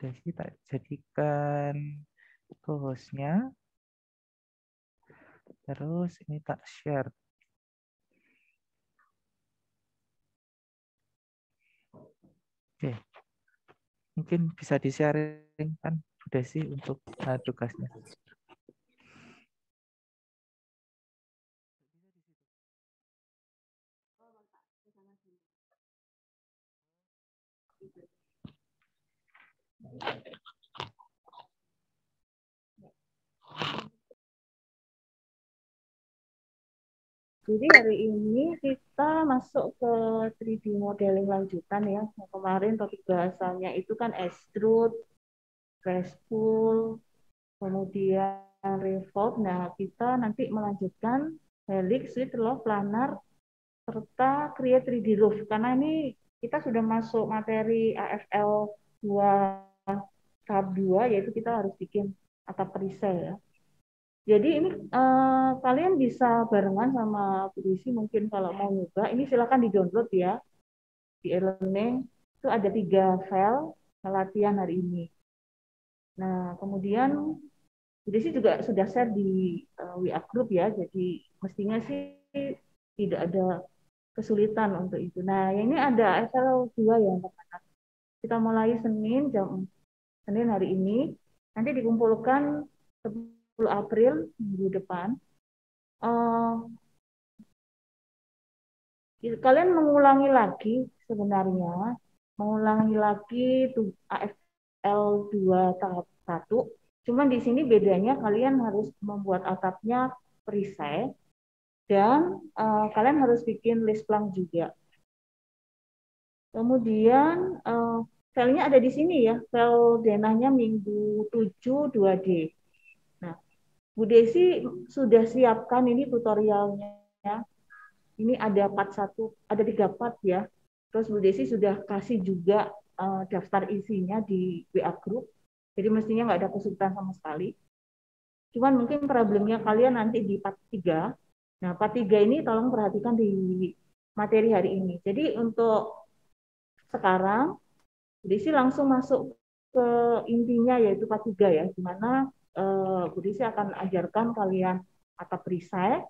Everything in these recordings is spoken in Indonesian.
Desi tak jadikan co-hostnya. Terus ini tak share. Oke, mungkin bisa di-sharing kan Bu Desi untuk tugasnya. Jadi hari ini kita masuk ke 3D modeling lanjutan ya. Kemarin topik bahasanya itu kan extrude, press pull, kemudian revolve. Nah, kita nanti melanjutkan helix, sweep, loft, planar, serta create 3D roof. Karena ini kita sudah masuk materi AFL 2 tahap 2, yaitu kita harus bikin atap perisai ya. Jadi ini kalian bisa barengan sama Bu Desi, mungkin kalau mau nyoba, ini silakan di-download ya di e-learning. Itu ada 3 file latihan hari ini. Nah, kemudian Bu Desi juga sudah share di WA group ya, jadi mestinya sih tidak ada kesulitan untuk itu. Nah, ini ada FL 2 ya, teman-teman. Kita mulai Senin hari ini, nanti dikumpulkan 10 April minggu depan. Kalian mengulangi lagi sebenarnya, mengulangi lagi AFL 2 tahap 1. Cuman di sini bedanya kalian harus membuat atapnya perisai dan kalian harus bikin list plank juga. Kemudian filenya ada di sini ya, file denahnya minggu 7 2D. Nah, Bu Desi sudah siapkan ini tutorialnya. Ini ada part 1, ada 3 part ya. Terus Bu Desi sudah kasih juga daftar isinya di WA group. Jadi mestinya nggak ada kesulitan sama sekali. Cuman mungkin problemnya kalian nanti di part 3. Nah, part 3 ini tolong perhatikan di materi hari ini. Jadi untuk sekarang, Bu Desi langsung masuk ke intinya yaitu part 3 ya, di mana Bu Desi akan ajarkan kalian atap perisai,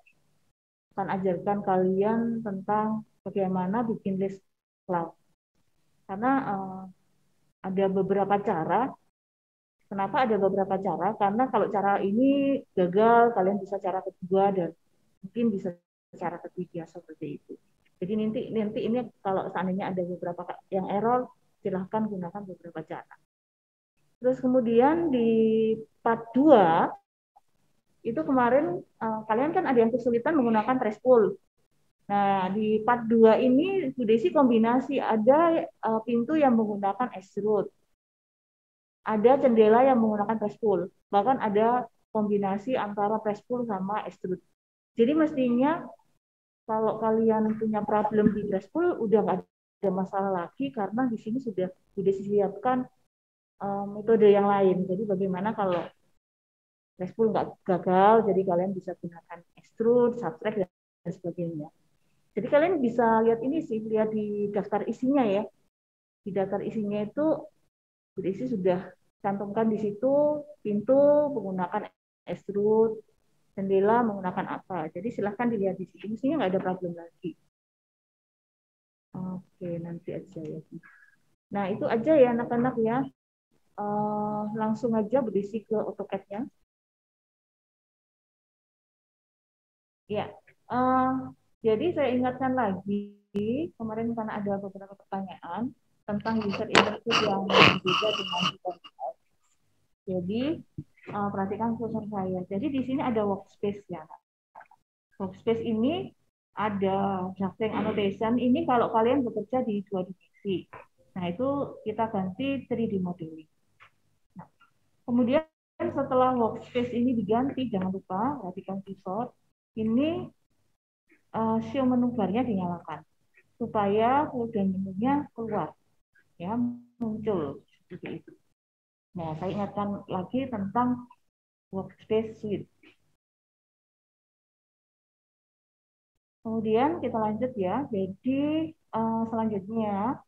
akan ajarkan kalian tentang bagaimana bikin list cloud. Karena ada beberapa cara. Kenapa ada beberapa cara? Karena kalau cara ini gagal, kalian bisa cara kedua dan mungkin bisa cara ketiga seperti itu. Jadi nanti ini kalau seandainya ada beberapa yang error, silahkan gunakan beberapa cara. Terus kemudian di part 2 itu kemarin kalian kan ada yang kesulitan menggunakan press pull. Nah, di part 2 ini Bu Desi kombinasi, ada pintu yang menggunakan extrude, ada jendela yang menggunakan press pull, bahkan ada kombinasi antara press pull sama extrude. Jadi mestinya kalau kalian punya problem di press pull udah nggak ada masalah lagi karena di sini sudah siapkan metode yang lain. Jadi bagaimana kalau press pull nggak gagal, jadi kalian bisa gunakan extrude, subtract dan sebagainya. Jadi kalian bisa lihat ini sih, lihat di daftar isinya ya. Di daftar isinya itu berisi sudah cantumkan di situ pintu menggunakan extrude, jendela menggunakan apa. Jadi silahkan dilihat di situ. Mestinya nggak ada problem lagi. Oke, nanti aja ya. Nah, itu aja ya anak-anak ya. Langsung aja berisi ke AutoCAD-nya. Ya, jadi saya ingatkan lagi, kemarin karena ada beberapa pertanyaan tentang user interface yang berbeda dengan tutorial. Jadi, perhatikan cursor saya. Jadi di sini ada workspace ya. Workspace ini ada drafting annotation. Ini kalau kalian bekerja di 2 divisi. Nah, itu kita ganti 3D modeling. Nah, kemudian setelah workspace ini diganti, jangan lupa perhatikan cursor. Ini show menu barnya dinyalakan supaya folder menunya keluar ya, muncul seperti itu. Nah, saya ingatkan lagi tentang workspace suite. Kemudian kita lanjut ya. Jadi selanjutnya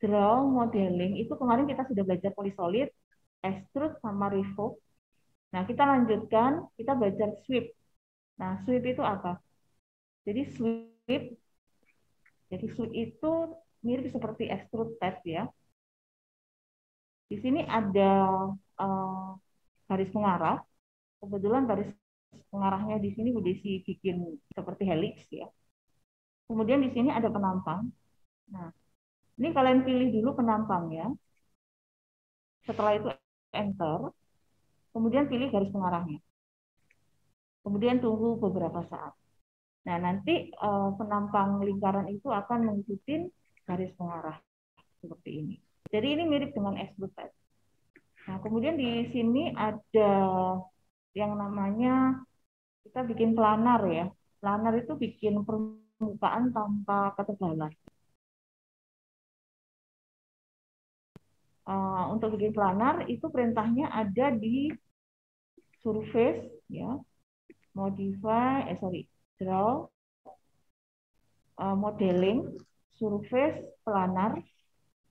draw, modeling, itu kemarin kita sudah belajar polysolid, extrude, sama revolve. Nah, kita lanjutkan, kita belajar sweep. Nah, sweep itu apa? Jadi sweep itu mirip seperti extrude pad ya. Di sini ada garis pengarah. Kebetulan garis pengarahnya di sini Bu Desi bikin seperti helix ya. Kemudian di sini ada penampang. Nah, ini kalian pilih dulu penampangnya. Setelah itu enter. Kemudian pilih garis pengarahnya. Kemudian tunggu beberapa saat. Nah, nanti penampang lingkaran itu akan mengikuti garis pengarah seperti ini. Jadi ini mirip dengan extrude pad. Nah, kemudian di sini ada yang namanya kita bikin planar ya. Planar itu bikin permukaan tanpa ketebalan. Untuk bikin planar itu perintahnya ada di surface ya, draw, modeling, surface, planar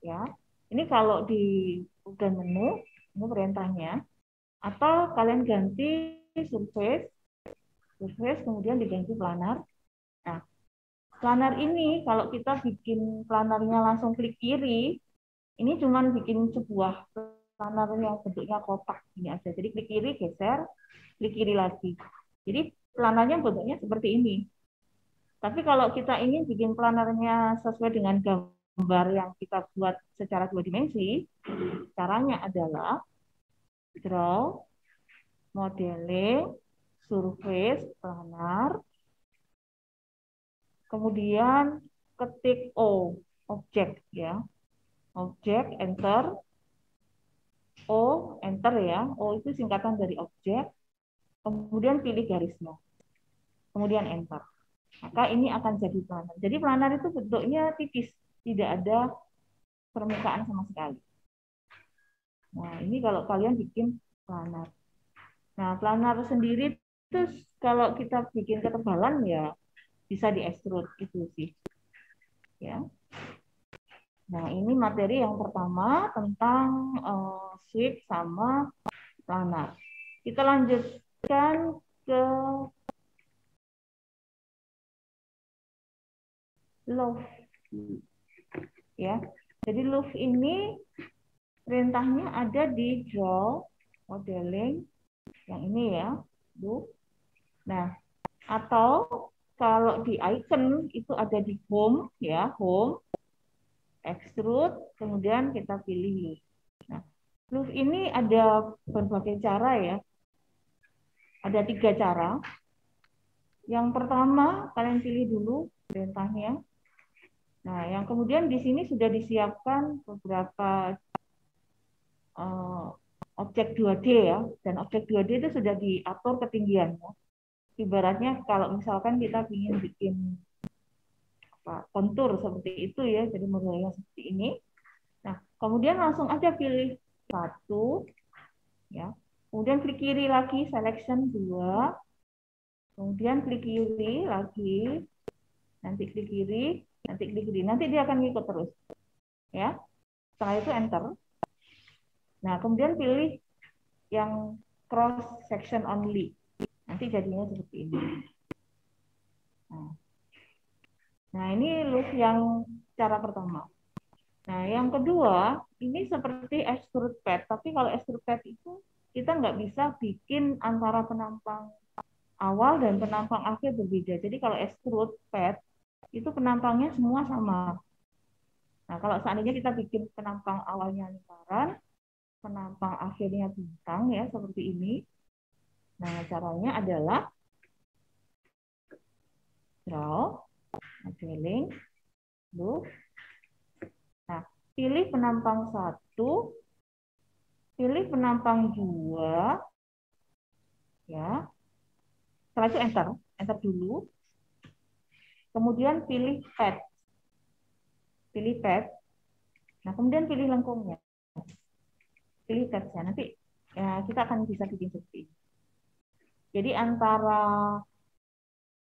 ya. Ini kalau di udah menu ini perintahnya, atau kalian ganti surface kemudian diganti planar. Nah, planar ini kalau kita bikin planarnya langsung klik kiri, ini cuman bikin sebuah planar yang bentuknya kotak ini aja. Jadi klik kiri geser, klik kiri lagi. Jadi planarnya bentuknya seperti ini. Tapi kalau kita ingin bikin planarnya sesuai dengan gambar yang kita buat secara 2 dimensi, caranya adalah draw, modeling, surface, planar, kemudian ketik O, objek ya. Objek, enter. O, enter ya. O itu singkatan dari objek. Kemudian pilih garisnya. Kemudian enter. Maka ini akan jadi planar. Jadi planar itu bentuknya tipis, tidak ada permukaan sama sekali. Nah, ini kalau kalian bikin planar. Nah, planar sendiri itu kalau kita bikin ketebalan ya bisa di extrude itu sih. Ya. Nah, ini materi yang pertama tentang sweep sama planar. Kita lanjutkan ke loaf. Ya. Jadi loaf ini perintahnya ada di draw, modeling, yang ini ya, loaf. Nah, atau kalau di icon itu ada di home ya, home, extrude, kemudian kita pilih loop. Nah, loop ini ada berbagai cara ya. Ada 3 cara. Yang pertama, kalian pilih dulu perintahnya. Nah, yang kemudian di sini sudah disiapkan beberapa objek 2D ya. Dan objek 2D itu sudah diatur ketinggiannya. Ibaratnya kalau misalkan kita ingin bikin kontur seperti itu ya, jadi modelnya seperti ini. Nah, kemudian langsung aja pilih 1, ya. Kemudian klik kiri lagi, selection 2. Kemudian klik kiri lagi, nanti klik kiri, nanti klik kiri. Nanti dia akan ngikut terus. Ya. Setelah itu enter. Nah, kemudian pilih yang cross section only. Nanti jadinya seperti ini. Nah, ini loop yang cara pertama. Nah, yang kedua, ini seperti extrude pad. Tapi kalau extrude pad itu kita nggak bisa bikin antara penampang awal dan penampang akhir berbeda. Jadi kalau extrude pad, itu penampangnya semua sama. Nah, kalau seandainya kita bikin penampang awalnya lingkaran, penampang akhirnya bintang ya, seperti ini. Nah, caranya adalah draw, modeling, loop. Nah, pilih penampang 1, pilih penampang 2, ya. Setelah itu enter dulu. Kemudian pilih pad. Nah, kemudian pilih lengkungnya. Pilih tabnya. Nanti ya, kita akan bisa bikin seperti ini. Jadi antara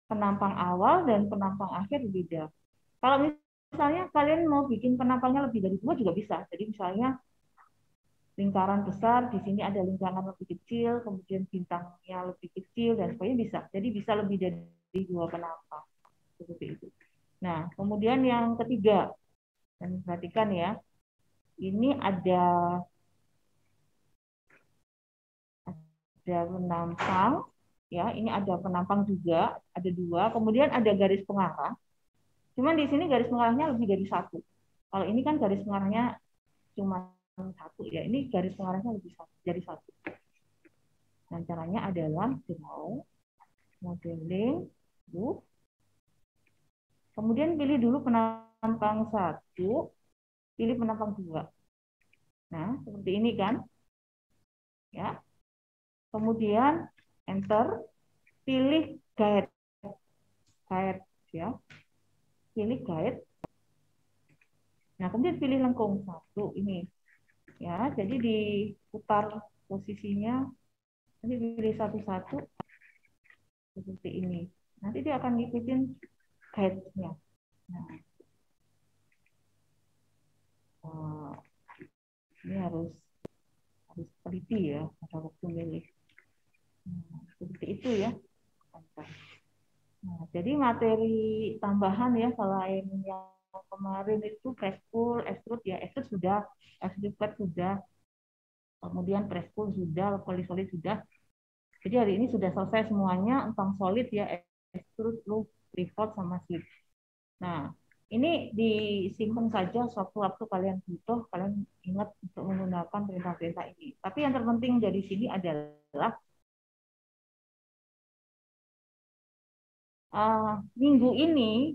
penampang awal dan penampang akhir berbeda. Kalau misalnya kalian mau bikin penampangnya lebih dari 2 juga bisa. Jadi misalnya lingkaran besar, di sini ada lingkaran lebih kecil, kemudian bintangnya lebih kecil, dan sebagainya bisa. Jadi bisa lebih dari 2 penampang. Seperti itu. Nah, kemudian yang ketiga, dan perhatikan ya, ini ada penampang, ya, ini ada penampang juga, ada 2, kemudian ada garis pengarah. Cuman di sini garis pengarahnya lebih dari 1. Kalau ini kan garis pengarahnya cuma 1 ya, ini garis pengarahnya lebih dari 1. Dan caranya adalah draw, modeling, loop. Kemudian pilih dulu penampang 1, pilih penampang 2. Nah, seperti ini kan. Ya. Kemudian enter, pilih guide. Guide ya. Pilih guide. Nah, kemudian pilih lengkung 1 ini. Ya, jadi diputar posisinya. Nanti pilih satu-satu seperti ini. Nanti dia akan ngikutin guide-nya. Nah, ini harus teliti ya pada waktu milih. Nah, seperti itu ya. Nah, jadi materi tambahan ya selain yang kemarin itu press pull, extrude ya, extrude sudah, extrude cut sudah, kemudian press pull sudah, polysolid sudah. Jadi hari ini sudah selesai semuanya tentang solid ya, extrude, loop, revolve sama slip. Nah, ini disimpan saja sewaktu-waktu kalian butuh, kalian ingat untuk menggunakan perintah-perintah ini. Tapi yang terpenting dari sini adalah minggu ini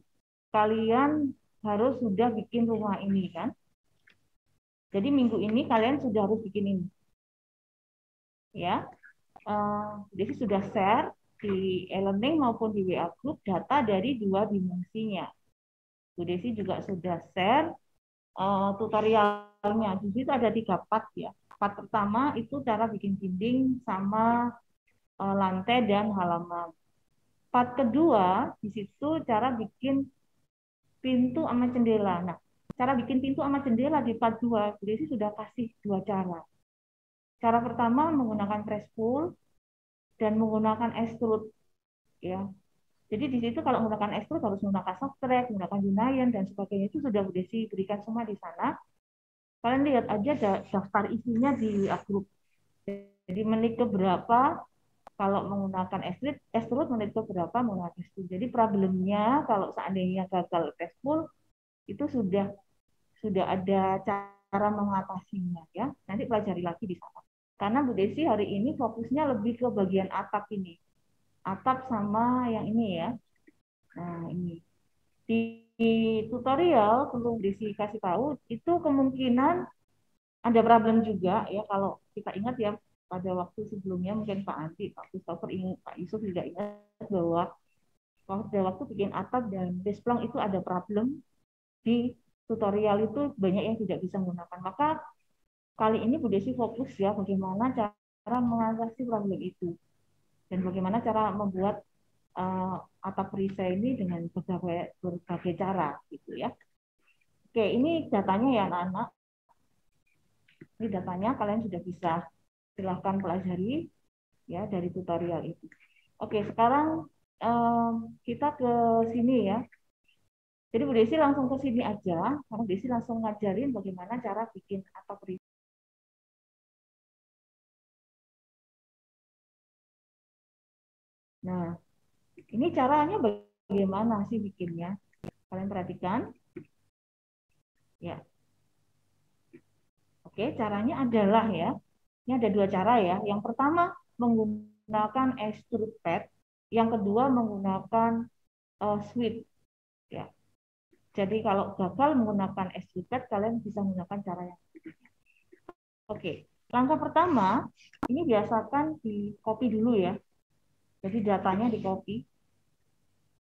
kalian harus sudah bikin rumah ini kan. Jadi minggu ini kalian sudah harus bikin ini. Ya, jadi sudah share di e-learning maupun di WA group data dari 2 dimensinya. Bu Desi juga sudah share tutorialnya. Di situ ada 3 part ya. Part pertama itu cara bikin dinding sama lantai dan halaman. Part kedua di situ cara bikin pintu sama jendela. Nah, cara bikin pintu sama jendela di part 2, Bu Desi sudah kasih 2 cara. Cara pertama menggunakan press pull dan menggunakan extrude ya. Jadi di situ kalau menggunakan extrude harus menggunakan soft track, menggunakan Union dan sebagainya, itu sudah Bu Desi berikan semua di sana. Kalian lihat aja daftar isinya di grup. Jadi menit ke berapa kalau menggunakan extrude menit ke berapa menggunakan extrude. Jadi problemnya kalau seandainya gagal press pull itu sudah ada cara mengatasinya ya. Nanti pelajari lagi di sana. Karena Bu Desi hari ini fokusnya lebih ke bagian atap ini. Atap sama yang ini ya. Nah, ini. Di tutorial perlu Desi kasih tahu, itu kemungkinan ada problem juga ya, kalau kita ingat ya pada waktu sebelumnya mungkin Pak Andi, Pak Christopher, Pak Yusuf juga ingat bahwa pada waktu bikin atap dan base itu ada problem di tutorial itu banyak yang tidak bisa menggunakan. Maka kali ini Bu Desi fokus ya bagaimana cara mengatasi problem itu dan bagaimana cara membuat atap perisai ini dengan berbagai cara gitu ya. Oke, ini datanya ya anak-anak. Ini datanya kalian sudah bisa silahkan pelajari ya dari tutorial itu. Oke, sekarang kita ke sini ya. Jadi Bu Desi langsung ke sini aja, karena Bu Desi langsung ngajarin bagaimana cara bikin atap perisai. Nah, ini caranya bagaimana sih bikinnya? Kalian perhatikan. Ya. Oke, caranya adalah ya, ini ada 2 cara ya. Yang pertama menggunakan extrude pad, yang kedua menggunakan sweep. Ya. Jadi kalau gagal menggunakan extrude pad, kalian bisa menggunakan cara yang berikutnya. Oke, langkah pertama ini biasakan di copy dulu ya. Jadi datanya di copy.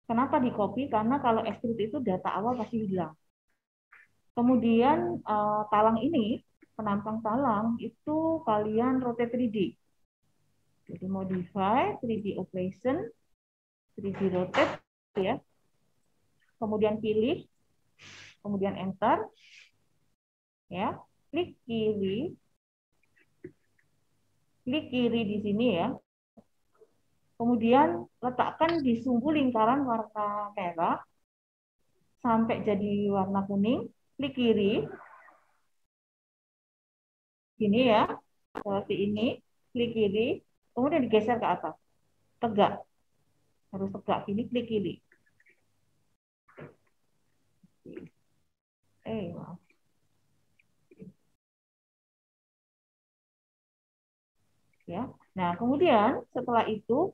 Kenapa di copy? Karena kalau extrude itu data awal pasti hilang. Kemudian talang ini, penampang talang itu kalian rotate 3D. Jadi modify 3D operation, 3D rotate ya. Kemudian pilih kemudian enter, ya, klik kiri di sini ya. Kemudian letakkan di sumbu lingkaran warna merah sampai jadi warna kuning, klik kiri, gini ya, seperti ini, klik kiri, kemudian digeser ke atas, tegak, harus tegak, gini, klik kiri. Maaf. Ya. Nah, kemudian setelah itu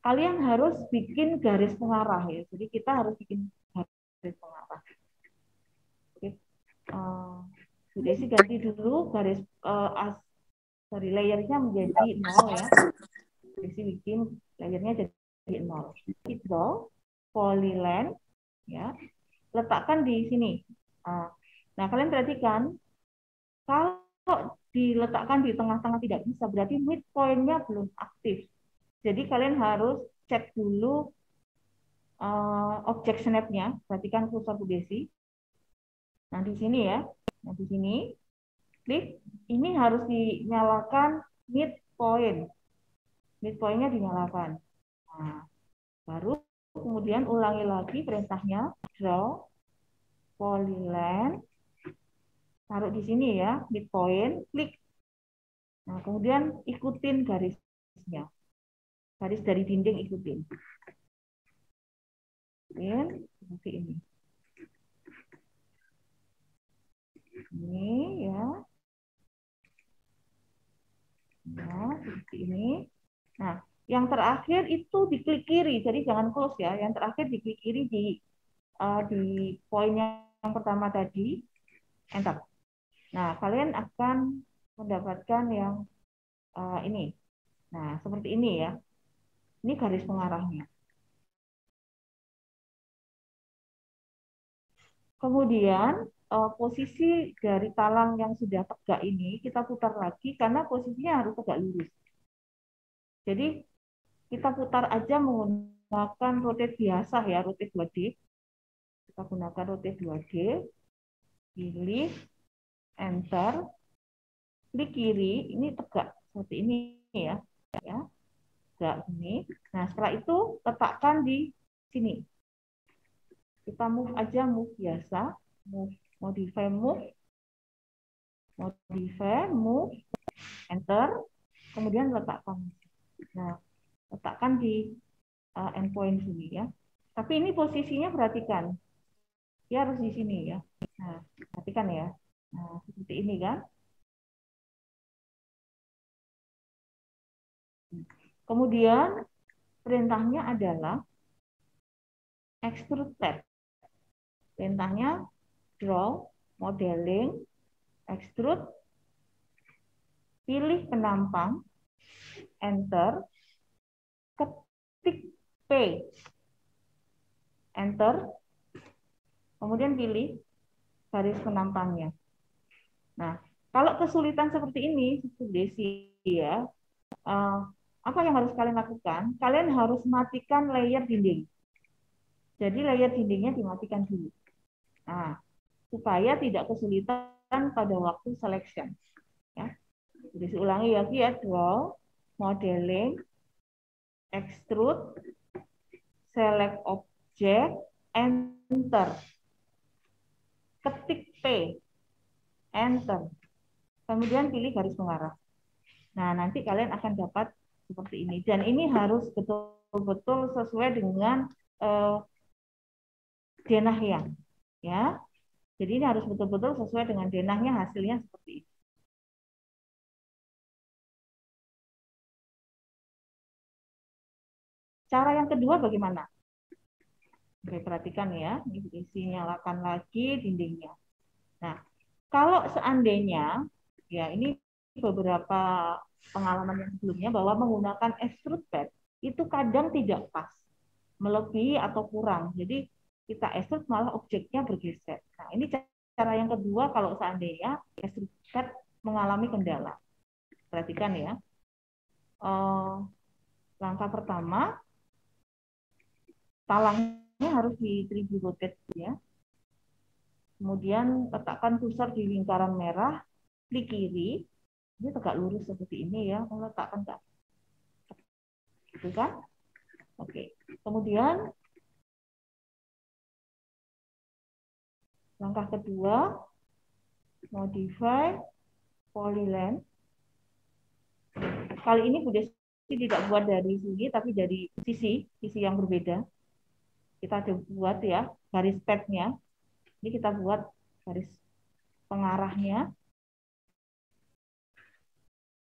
kalian harus bikin garis pengarah ya. Jadi kita harus bikin garis pengarah. Oke. Bu Desi ganti dulu garis layernya menjadi 0 ya. Bu Desi bikin layernya jadi 0. Draw polyline ya. Letakkan di sini. Nah, kalian perhatikan kalau diletakkan di tengah-tengah tidak bisa, berarti midpoint-nya belum aktif. Jadi kalian harus cek dulu objek snap-nya. Perhatikan kursor Bu Desi. Nah, di sini ya. Nah, di sini klik. Ini harus dinyalakan midpoint. Midpoint-nya dinyalakan. Nah, baru kemudian ulangi lagi perintahnya. Draw polyline. Taruh di sini ya, midpoint, klik. Nah, kemudian ikutin garisnya. Garis dari dinding ikutin. Seperti ini. Ini ya. Nah, seperti ini. Nah, yang terakhir itu diklik kiri, jadi jangan close ya. Yang terakhir diklik kiri di poin yang pertama tadi, enter. Nah, kalian akan mendapatkan yang ini. Nah, seperti ini ya. Ini garis pengarahnya. Kemudian posisi dari talang yang sudah tegak ini kita putar lagi karena posisinya harus tegak lurus. Jadi kita putar aja menggunakan rotate biasa ya, rotate 2D. Kita gunakan rotate 2D, pilih, enter, klik kiri, ini tegak seperti ini ya, tegak ini. Nah, setelah itu letakkan di sini. Kita move aja, move biasa, move, modify move, enter, kemudian letakkan. Nah, letakkan di endpoint sini ya. Tapi ini posisinya perhatikan, dia harus di sini ya. Nah, perhatikan ya. Nah, seperti ini kan. Kemudian perintahnya adalah extrude tab. Perintahnya draw, modeling, extrude, pilih penampang, enter, ketik P, enter, kemudian pilih garis penampangnya. Nah, kalau kesulitan seperti ini, Desi ya, apa yang harus kalian lakukan? Kalian harus matikan layer dinding. Jadi layer dindingnya dimatikan dulu. Nah, supaya tidak kesulitan pada waktu selection. Ya. Jadi ulangi lagi ya, draw, modeling, extrude, select object, enter. Ketik P, enter. Kemudian pilih garis pengarah. Nah, nanti kalian akan dapat seperti ini. Dan ini harus betul-betul sesuai dengan denahnya. Ya. Jadi ini harus betul-betul sesuai dengan denahnya, hasilnya seperti ini. Cara yang kedua bagaimana? Oke, perhatikan ya, ini isi nyalakan lagi dindingnya. Nah, kalau seandainya, ya ini beberapa pengalaman yang sebelumnya bahwa menggunakan extrude pad itu kadang tidak pas, melebihi atau kurang. Jadi kita extrude malah objeknya bergeser. Nah, ini cara yang kedua kalau seandainya extrude pad mengalami kendala. Perhatikan ya. Langkah pertama, talangnya harus di 3D rotate ya. Kemudian letakkan kursor di lingkaran merah, klik kiri. Ini tegak lurus seperti ini ya, meletakkan ke gitu kan? Oke. Kemudian langkah kedua, modify polyline. Kali ini Bu Desi tidak buat dari sini, tapi dari sisi yang berbeda. Kita buat ya garis padnya. Ini kita buat garis pengarahnya.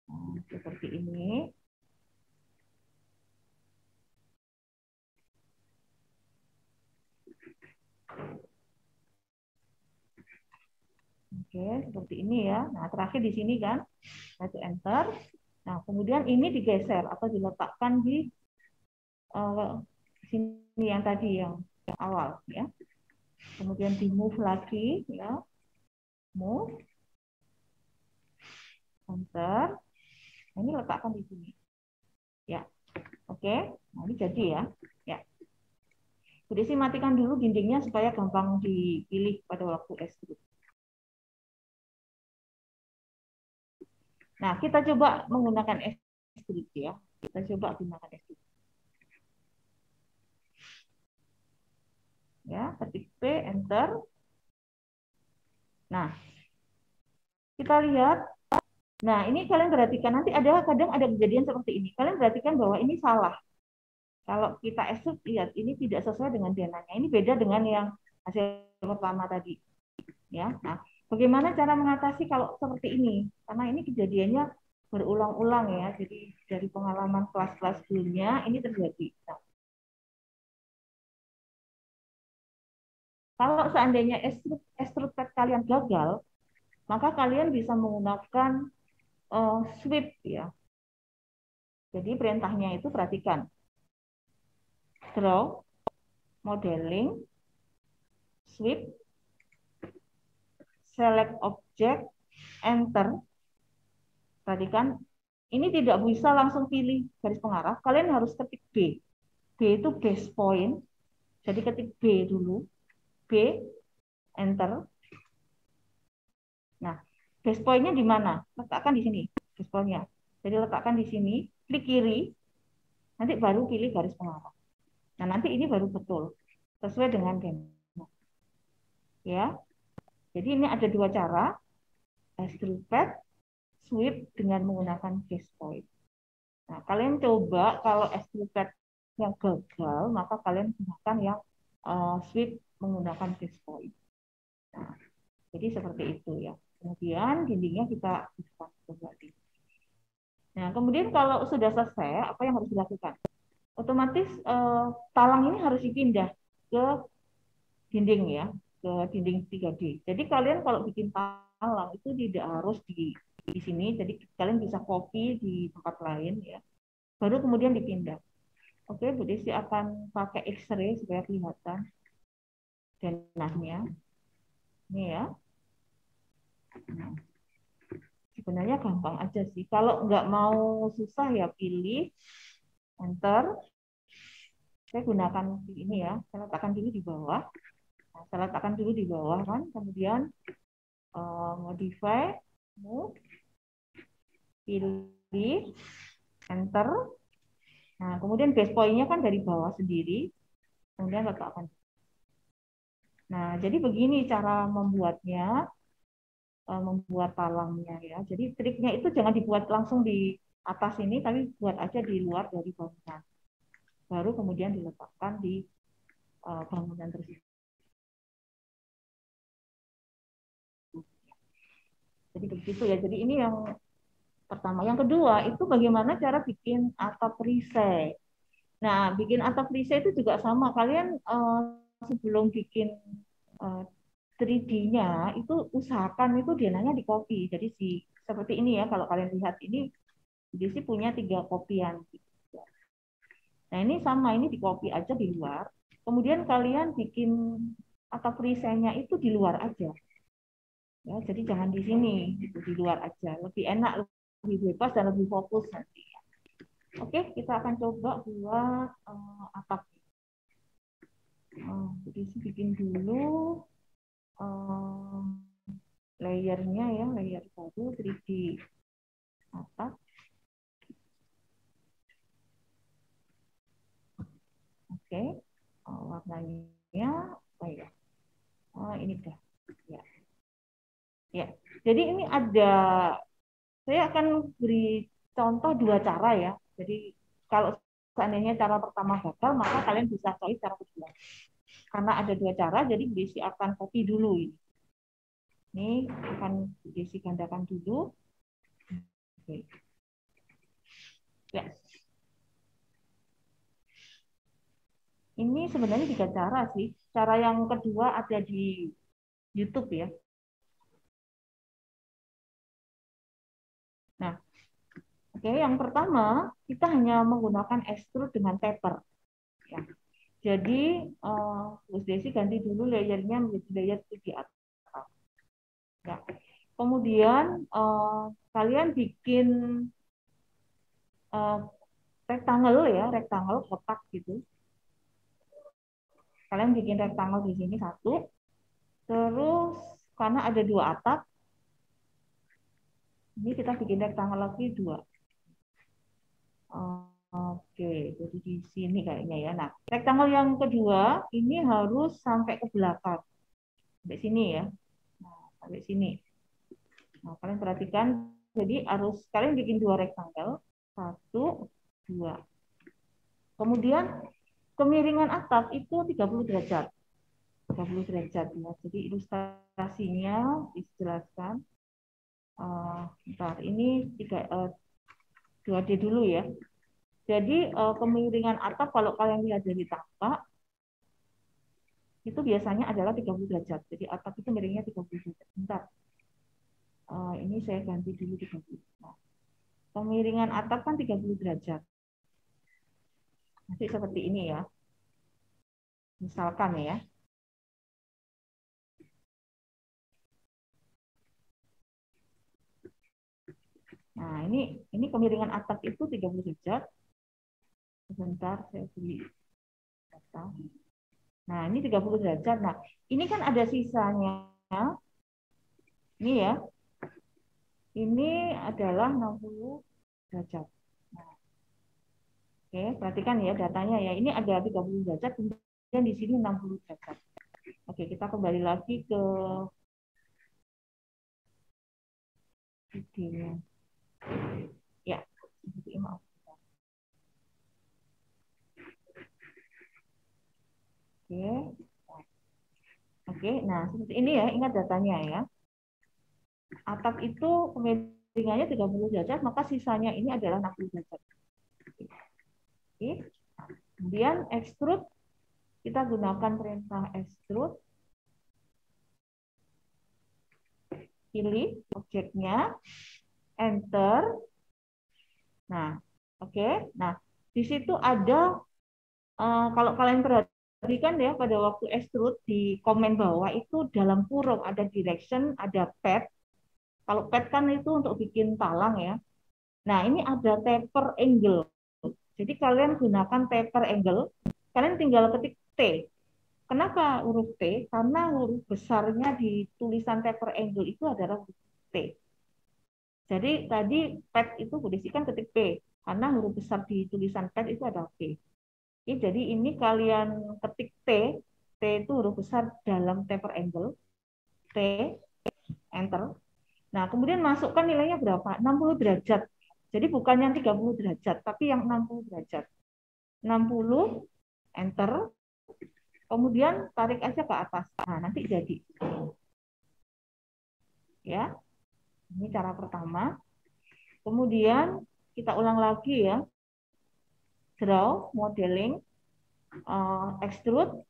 Nah, seperti ini. Oke, seperti ini ya. Nah, terakhir di sini kan, satu enter. Nah, kemudian ini digeser atau diletakkan di sini yang tadi yang awal ya. Kemudian di move lagi ya, move, enter. Nah, ini letakkan di sini. Ya, oke. Nah, ini jadi ya. Ya. Bu Desi matikan dulu dindingnya supaya gampang dipilih pada waktu ekstrud. Nah, kita coba menggunakan ekstrud ya. Kita coba gunakan ekstrud. Ya, ketik P, enter. Nah, kita lihat. Nah, ini kalian perhatikan nanti kadang ada kejadian seperti ini. Kalian perhatikan bahwa ini salah. Kalau kita ekstrud lihat ini tidak sesuai dengan DNA-nya. Ini beda dengan yang hasil pertama tadi. Ya. Nah, bagaimana cara mengatasi kalau seperti ini? Karena ini kejadiannya berulang-ulang ya. Jadi dari pengalaman kelas-kelas sebelumnya ini terjadi. Nah, kalau seandainya extrude pad kalian gagal, maka kalian bisa menggunakan sweep ya. Jadi perintahnya itu perhatikan. Draw, modeling, sweep, select object, enter. Perhatikan, ini tidak bisa langsung pilih garis pengarah. Kalian harus ketik B. B itu base point. Jadi ketik B dulu. B, enter. Nah, base point-nya di mana? Letakkan di sini, base point-nya. Jadi letakkan di sini, klik kiri, nanti baru pilih garis pengarah. Nah, nanti ini baru betul, sesuai dengan demo. Ya, jadi ini ada dua cara, extrude pad, sweep dengan menggunakan base point. Nah, kalian coba kalau extrude pad yang gagal, maka kalian gunakan yang sweep menggunakan base point. Nah, jadi seperti itu ya. Kemudian dindingnya kita bisa coba. Nah, kemudian kalau sudah selesai, apa yang harus dilakukan? Otomatis talang ini harus dipindah ke dinding ya, ke dinding 3D. Jadi kalian kalau bikin talang itu tidak harus di sini, jadi kalian bisa copy di tempat lain ya. Baru kemudian dipindah. Oke, Bu Desi akan pakai X-ray supaya kelihatan denahnya. Ini ya. Nah, sebenarnya gampang aja sih. Kalau nggak mau susah ya pilih enter. Saya gunakan ini ya. Saya letakkan dulu di bawah. Nah, saya letakkan dulu di bawah kan. Kemudian modify, move, pilih, enter. Nah, kemudian base point-nya kan dari bawah sendiri. Kemudian letakkan. Nah, jadi begini cara membuatnya. Membuat talangnya ya. Jadi triknya itu jangan dibuat langsung di atas ini, tapi buat aja di luar dari bangunan. Baru kemudian diletakkan di bangunan tersebut. Jadi begitu ya. Jadi ini yang pertama. Yang kedua itu bagaimana cara bikin atap perisai. Nah, bikin atap perisai itu juga sama. Kalian sebelum bikin 3D-nya itu usahakan itu DNA-nya di copy. Jadi seperti ini ya. Kalau kalian lihat ini, Desi punya 3 kopian. Nah ini sama, ini di copy aja di luar. Kemudian kalian bikin atap perisainya itu di luar aja. Ya, jadi jangan di sini, gitu, di luar aja. Lebih enak, lebih bebas dan lebih fokus nanti. Oke, kita akan coba buat atap. Jadi bikin dulu layernya ya, layer baru 3D atap. Oke, warnanya apa ya? Oh, ini dah. Ya. Ya. Jadi ini ada, saya akan beri contoh dua cara ya. Jadi kalau seandainya cara pertama gagal, maka kalian bisa cari cara kedua. Karena ada dua cara, jadi Desi akan copy dulu ini. Ini akan Desi gandakan dulu. Oke. Ya. Ini sebenarnya tiga cara sih. Cara yang kedua ada di YouTube ya. Nah, oke, yang pertama kita hanya menggunakan extrude dengan paper. Ya. Jadi, Gus Desi ganti dulu layernya menjadi layer 3D atas. Ya. Kemudian kalian bikin rectangle ya, rectangle kotak gitu. Kalian bikin rectangle di sini satu. Terus karena ada dua atap, ini kita bikin rectangle lagi dua. Oke, jadi di sini kayaknya ya. Nah, rectangle yang kedua ini harus sampai ke belakang. Sampai sini ya. Nah, sampai sini. Nah, kalian perhatikan, jadi harus kalian bikin dua rectangle. Satu, dua. Kemudian kemiringan atap itu 30 derajat. 30 derajat ya. Jadi ilustrasinya dijelaskan. Bentar, ini 2D dulu ya. Jadi kemiringan atap kalau kalian lihat dari tapak itu biasanya adalah 30 derajat. Jadi atap itu miringnya 30 derajat. Bentar. Ini saya ganti dulu 30. Nah, kemiringan atap kan 30 derajat. Nanti seperti ini ya. Misalkan ya. Nah, ini kemiringan atap itu 30 derajat. Sebentar saya beli data. Nah, ini 30 derajat. Nah, ini kan ada sisanya. Ini ya. Ini adalah 60 derajat. Nah, oke, perhatikan ya datanya ya. Ini ada 30 derajat, kemudian di sini 60 derajat. Oke, kita kembali lagi ke videonya. Ya, maaf. Oke. Oke, nah seperti ini ya, ingat datanya ya. Atap itu kemiringannya 30 derajat, maka sisanya ini adalah 60 derajat. Oke. Kemudian extrude, kita gunakan perintah extrude. Pilih objeknya, enter. Nah, oke. Nah, di situ ada, kalau kalian perhatikan ya, pada waktu extrude di komen bawah itu dalam kurung ada direction, ada pad. Kalau pad kan itu untuk bikin talang ya. Nah, ini ada taper angle. Jadi kalian gunakan taper angle, kalian tinggal ketik T. Kenapa huruf T? Karena huruf besarnya di tulisan taper angle itu adalah huruf T. Jadi tadi pad itu kan ketik P, karena huruf besar di tulisan pad itu ada P. Jadi ini kalian ketik T, T itu huruf besar dalam taper angle, T, enter. Nah, kemudian masukkan nilainya berapa? 60 derajat. Jadi bukan yang 30 derajat, tapi yang 60 derajat. 60, enter. Kemudian tarik aja ke atas. Nah, nanti jadi. Ya, ini cara pertama. Kemudian kita ulang lagi ya. Draw, modeling, extrude,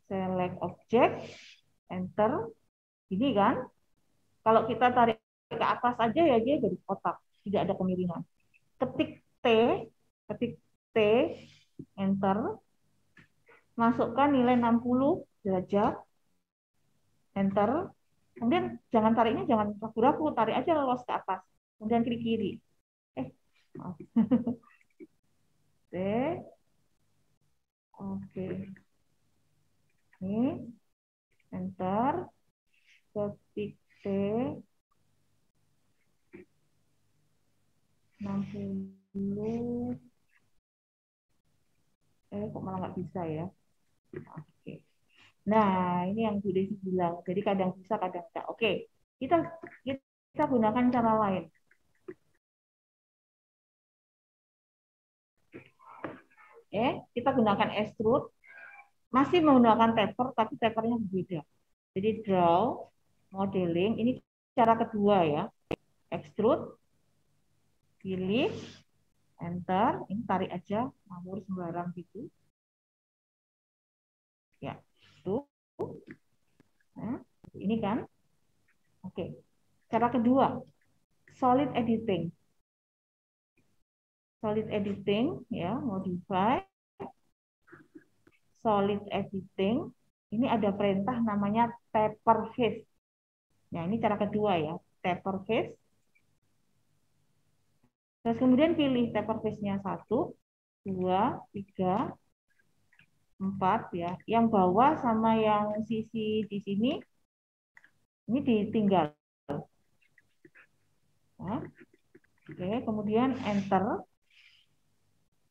select object, enter. Ini kan, kalau kita tarik ke atas aja ya dia jadi kotak, tidak ada kemiringan. Ketik T, ketik T, enter. Masukkan nilai 60 derajat, enter. Kemudian jangan tariknya jangan ragu-ragu, tarik aja los ke atas. Kemudian klik kiri. Maaf. T. Oke. Ini enter. titik T 60. Kok malah nggak bisa ya? Oke. Nah, ini yang Bu Desi bilang. Jadi kadang bisa, kadang enggak. Oke, kita kita gunakan cara lain. Kita gunakan extrude. Masih menggunakan taper, tapi tapernya berbeda. Jadi draw, modeling, ini cara kedua ya. Extrude, pilih, enter, ini tarik aja, ngawur sembarang gitu. Ya, tuh. Nah, ini kan. Oke. Cara kedua, solid editing. Solid editing, ya, modify. Solid editing, ini ada perintah namanya taper face. Nah, ini cara kedua ya, taper face. Terus kemudian pilih taper face-nya 1, 2, 3, 4 ya. Yang bawah sama yang sisi di sini ini ditinggal. Nah, oke, kemudian enter.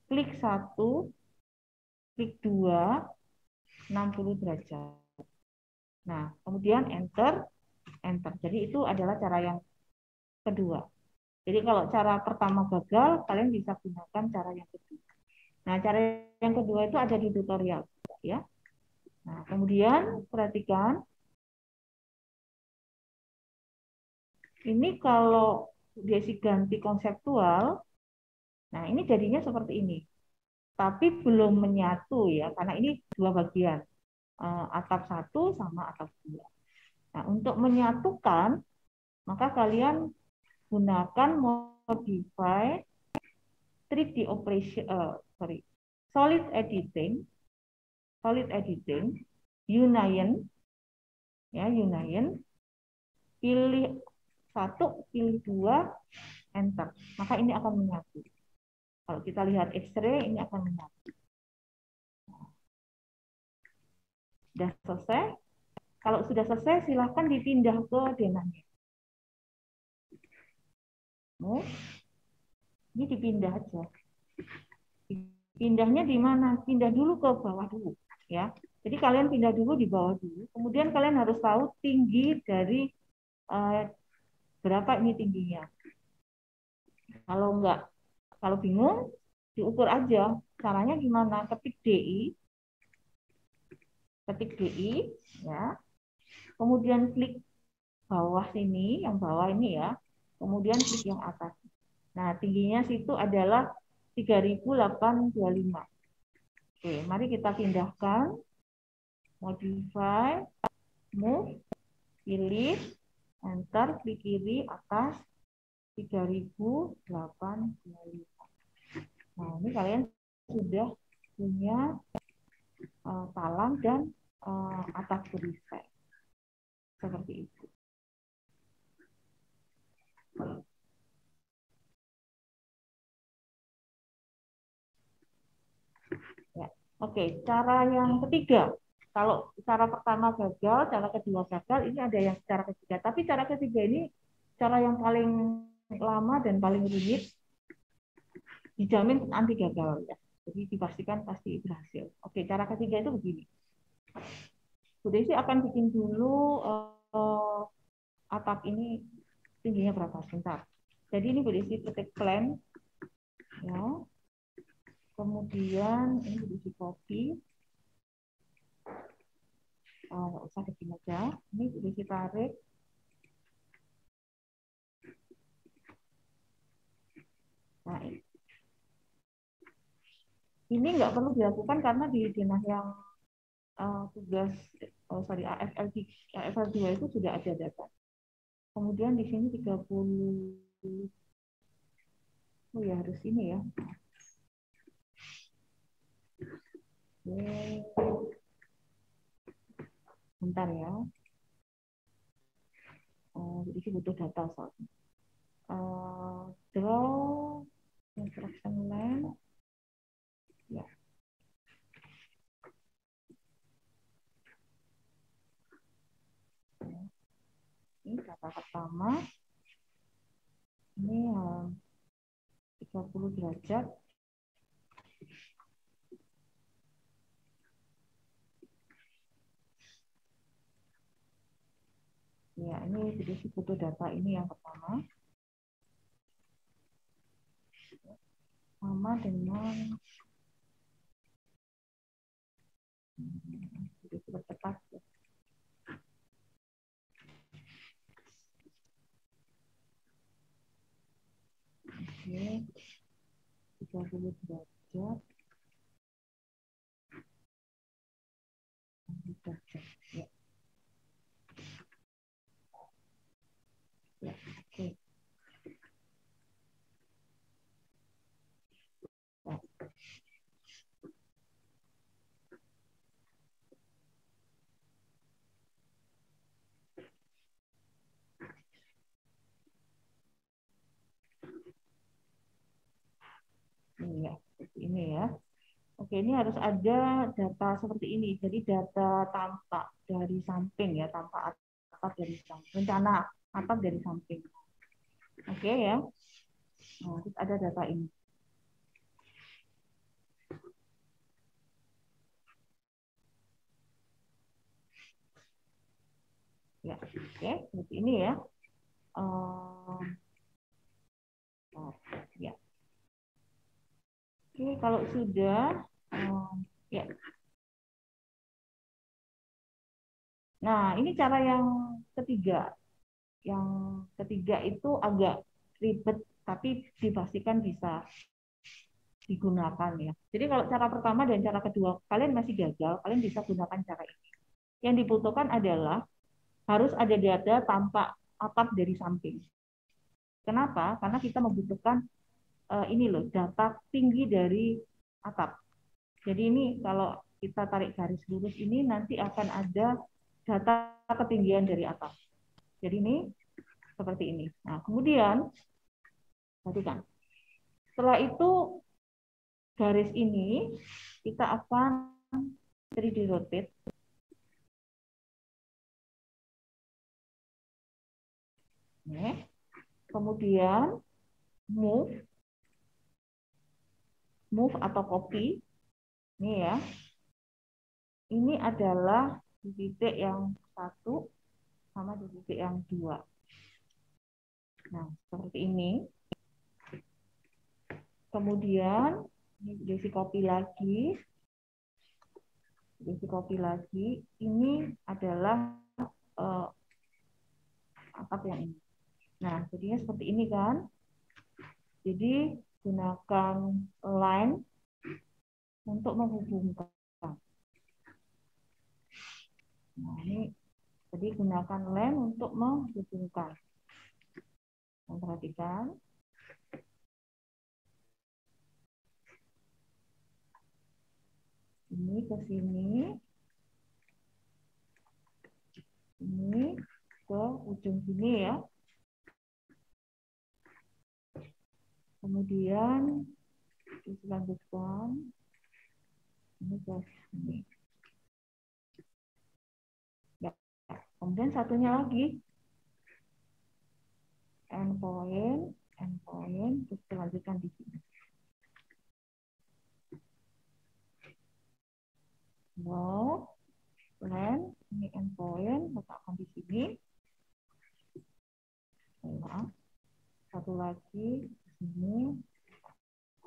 Klik 1, klik 2, 60 derajat. Nah, kemudian enter, enter. Jadi itu adalah cara yang kedua. Jadi kalau cara pertama gagal, kalian bisa gunakan cara yang kedua. Nah, cara yang kedua itu ada di tutorial, ya. Nah, kemudian perhatikan, ini kalau Desi ganti konseptual, nah ini jadinya seperti ini. Tapi belum menyatu ya, karena ini dua bagian, atap 1 sama atap 2. Nah, untuk menyatukan, maka kalian gunakan modify 3D operation, solid editing, union, ya, union, pilih 1, pilih 2, enter. Maka ini akan menyatu. Kalau kita lihat X-ray, ini akan menyatu. Sudah selesai? Kalau sudah selesai, silahkan dipindah ke denahnya. Ini dipindah aja. Pindahnya di mana? Pindah dulu ke bawah dulu, ya. Jadi kalian pindah dulu di bawah dulu. Kemudian kalian harus tahu tinggi dari berapa ini tingginya. Kalau enggak, kalau bingung, diukur aja. Caranya gimana? Ketik DI, ya. Kemudian klik bawah sini, yang bawah ini ya. Kemudian klik yang atas. Nah, tingginya situ adalah 3825. Oke, mari kita pindahkan. Modify, move, pilih, enter, klik kiri, atas, 3825. Nah, ini kalian sudah punya talang dan atap perisai. Seperti itu. Ya. Oke, cara yang ketiga. Kalau cara pertama gagal, cara kedua gagal, ini ada yang cara ketiga. Tapi cara ketiga ini cara yang paling lama dan paling rumit, dijamin anti gagal ya. Jadi dipastikan pasti berhasil. Oke, cara ketiga itu begini. Bu Desi akan bikin dulu atap ini tingginya berapa, sebentar. Jadi ini Bu Desi ketik plan, ya. Kemudian ini Bu Desi copy. Nggak usah begini aja. Ini Bu Desi tarik. Nah, ini nggak perlu dilakukan karena di denah yang tugas AFL 2 itu sudah ada data. Kemudian di sini 30. Oh ya, harus ini ya. Bentar ya. Jadi butuh data soalnya. Draw instruction line. Ya. data pertama. Ini 30 derajat. Ya, ini jadi foto data ini yang pertama. Sama dengan sudah tepat. Oke, 30 derajat. Ya. Ya, oke. Ya. Iya, seperti ini ya. Oke, ini harus ada data seperti ini. Jadi data tampak dari samping ya, tampak atap dari samping, rencana atap dari samping. Oke ya. Nah, terus ada data ini. Ya, oke, seperti ini ya. Ya. Oke, kalau sudah, ya. Nah, ini cara yang ketiga. Yang ketiga itu agak ribet, tapi dipastikan bisa digunakan ya. Jadi kalau cara pertama dan cara kedua kalian masih gagal, kalian bisa gunakan cara ini. Yang dibutuhkan adalah harus ada data tampak atap dari samping. Kenapa? Karena kita membutuhkan ini loh, data tinggi dari atap. Jadi ini kalau kita tarik garis lurus ini nanti akan ada data ketinggian dari atap. Jadi ini seperti ini. Nah, kemudian perhatikan. Setelah itu garis ini kita akan 3D rotate. Oke. Kemudian move atau copy. Ini ya. Ini adalah di titik yang 1 sama di titik yang 2. Nah, seperti ini. Kemudian ini Desi copy lagi. Ini adalah atap yang ini. Nah, jadinya seperti ini kan. Jadi gunakan line untuk menghubungkan. Nah, ini jadi gunakan line untuk menghubungkan. Perhatikan. Ini ke sini. Ini ke ujung sini ya. Kemudian dilanjutkan. Ini ke sini. Ya. Kemudian satunya lagi. Endpoint, terus dilanjutkan di sini. Wow. Plan, ini endpoint, letakkan di sini. Nah, satu lagi di sini,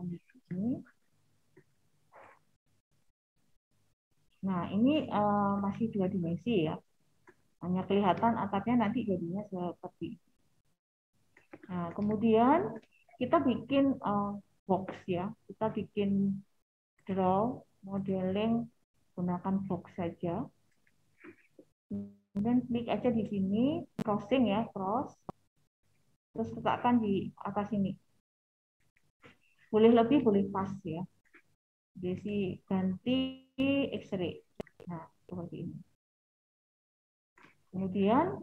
di sini. Nah, ini masih 2 dimensi ya. Hanya kelihatan atapnya nanti jadinya seperti ini. Nah, kemudian kita bikin box ya. Kita bikin draw, modeling gunakan box saja. Kemudian klik aja di sini, crossing ya, cross. Terus letakkan di atas ini. Boleh lebih, boleh pas ya. Desi ganti X-ray. Nah, seperti ini. Kemudian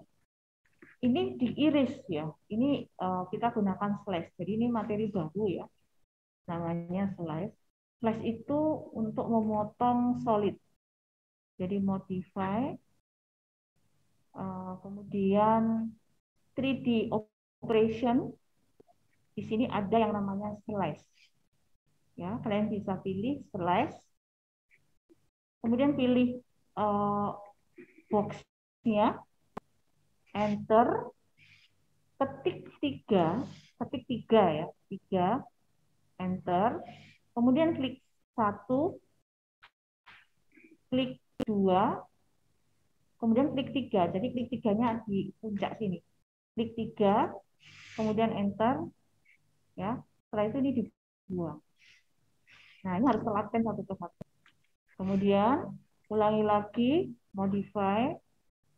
ini diiris ya. Ini kita gunakan slash. Jadi ini materi baru ya. Namanya slash. Slash itu untuk memotong solid. Jadi modify. Kemudian 3D operation, di sini ada yang namanya slice. Ya, kalian bisa pilih slice, kemudian pilih box-nya, enter, ketik 3 ya, 3, enter, kemudian klik 1, klik 2, kemudian klik 3. Jadi klik 3-nya di puncak sini. Klik 3, kemudian enter, ya. Setelah itu ini dibuang. Nah, ini harus telaten satu ke satu. Kemudian ulangi lagi, modify,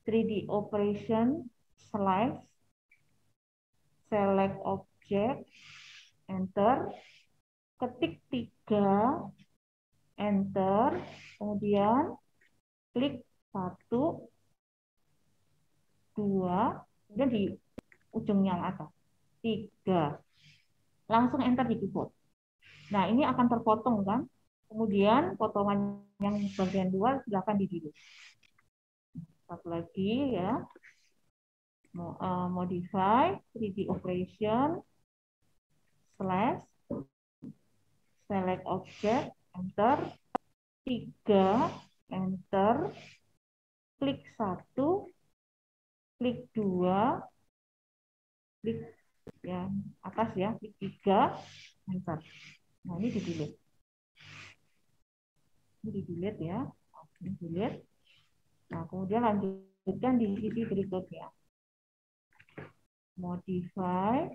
3D operation, slice, select object, enter, ketik 3, enter, kemudian klik 1, 2, kemudian di ujung yang atas, 3. Langsung enter di keyboard. Nah, ini akan terpotong kan? Kemudian potongan yang bagian luar silakan di-delete. Satu lagi ya. Modify 3D operation slash select object, enter, 3, enter, klik 1, klik 2, klik yang atas ya, klik 3, enter. Nah, ini di-delete. Ini di-delete ya. Ini delete. Nah, kemudian lanjutkan di sisi berikutnya. Modify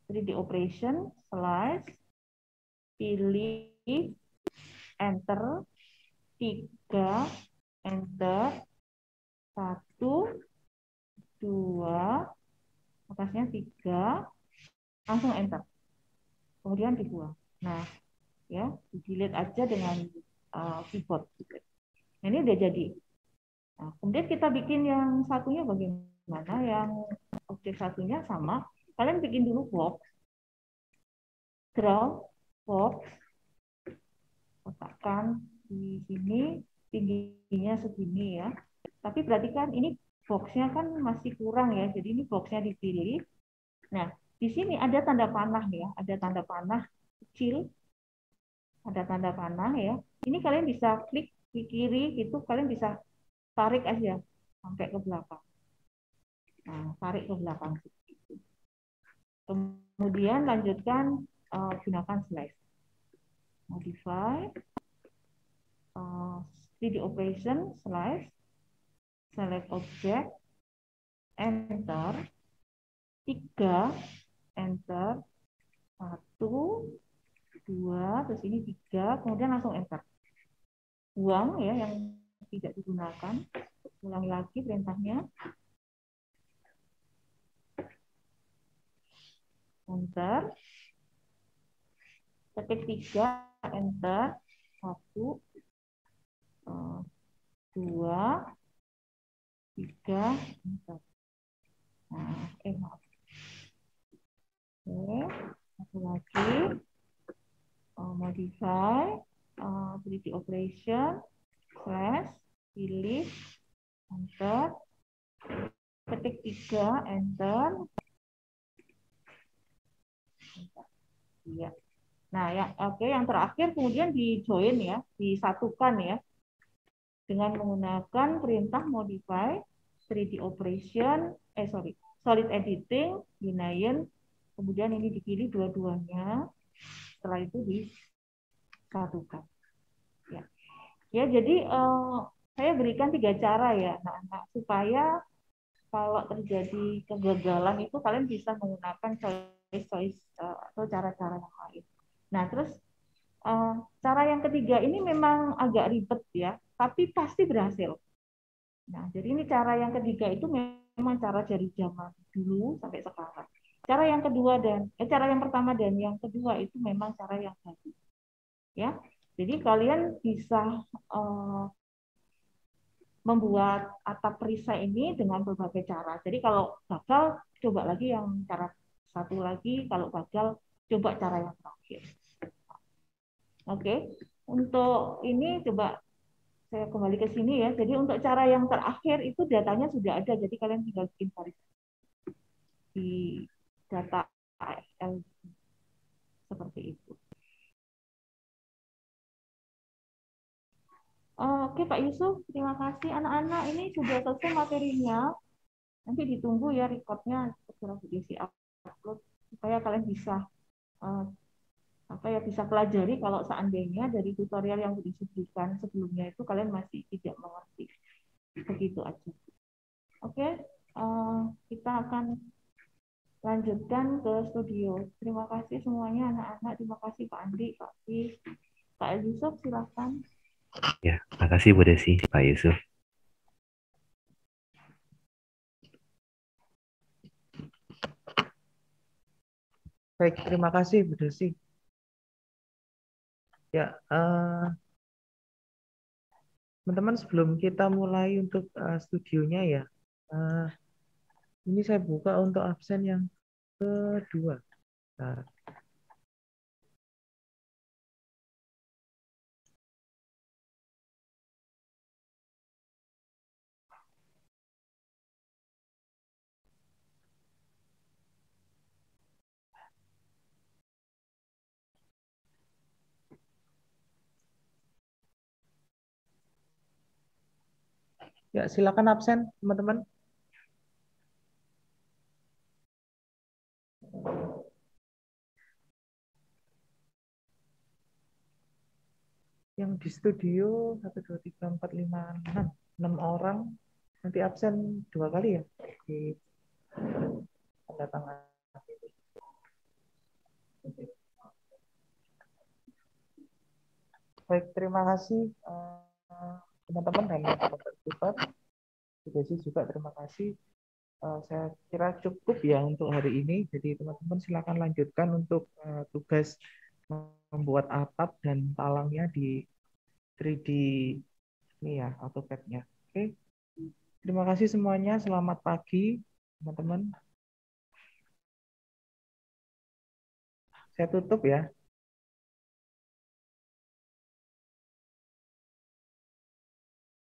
3D operation, slice, pilih, enter, 3, enter, 1, 2, atasnya 3, langsung enter. Kemudian dibuang. Nah, ya, di-delete aja dengan keyboard. Nah, ini udah jadi. Nah, kemudian kita bikin yang satunya bagaimana? Yang objek satunya sama. Kalian bikin dulu box. Draw box. Letakkan di sini, tingginya segini ya. Tapi perhatikan ini boxnya kan masih kurang ya. Jadi ini boxnya dipilih. Nah, di sini ada tanda panah ya. Ada tanda panah kecil. Ada tanda panah ya. Ini kalian bisa klik di kiri gitu. Kalian bisa tarik aja sampai ke belakang. Nah, tarik ke belakang. Kemudian lanjutkan gunakan slice. Modify 3D operation, slice, select object, enter, 3, enter, 1, 2, terus ini 3, kemudian langsung enter. Buang ya yang tidak digunakan. Ulangi lagi perintahnya. Enter. Ketik 3, enter. 1, 2, 3, enter. Nah, maaf. Oke, satu lagi. Modify 3D operation, slash, pilih, enter, ketik 3, enter. Ya. Nah, yang terakhir kemudian di join ya, disatukan ya, dengan menggunakan perintah modify 3D operation, solid editing, union, kemudian ini dipilih dua-duanya, setelah itu disatukan. Ya, jadi saya berikan 3 cara ya, nah, supaya kalau terjadi kegagalan itu kalian bisa menggunakan choice atau cara-cara yang lain. Nah, terus cara yang ketiga ini memang agak ribet ya, tapi pasti berhasil. Nah, jadi ini cara yang ketiga itu memang cara dari zaman dulu sampai sekarang. Cara yang kedua cara yang pertama dan yang kedua itu memang cara yang baru. Ya, jadi kalian bisa membuat atap perisai ini dengan berbagai cara. Jadi kalau gagal, coba lagi yang cara satu lagi. Kalau gagal, coba cara yang terakhir. Oke, untuk ini coba saya kembali ke sini ya. Jadi untuk cara yang terakhir itu datanya sudah ada, jadi kalian tinggal bikin garis di data ASL seperti itu. Oke Pak Yusuf, terima kasih anak-anak. Ini sudah selesai materinya. Nanti ditunggu ya recordnya segera diisi upload supaya kalian bisa uh, bisa pelajari kalau seandainya dari tutorial yang diberikan sebelumnya itu kalian masih tidak mengerti. Begitu aja. Oke, kita akan lanjutkan ke studio. Terima kasih semuanya anak-anak. Terima kasih Pak Andi, Pak Fis, Pak Yusuf, silahkan. Ya, makasih Bu Desi, Pak Yusuf. Baik, terima kasih Bu Desi. Ya, teman-teman sebelum kita mulai untuk studionya ya, ini saya buka untuk absen yang kedua. Nah, ya, silakan absen, teman-teman. Yang di studio 1, 2, 3, 4, 5, 6 orang. Nanti absen 2 kali ya di tanda tangan. Baik, terima kasih teman-teman dan teman-teman. Jadi juga terima kasih. Saya kira cukup ya untuk hari ini. Jadi teman-teman silakan lanjutkan untuk tugas membuat atap dan palangnya di 3D ini ya, AutoCAD-nya. Oke. Terima kasih semuanya. Selamat pagi, teman-teman. Saya tutup ya.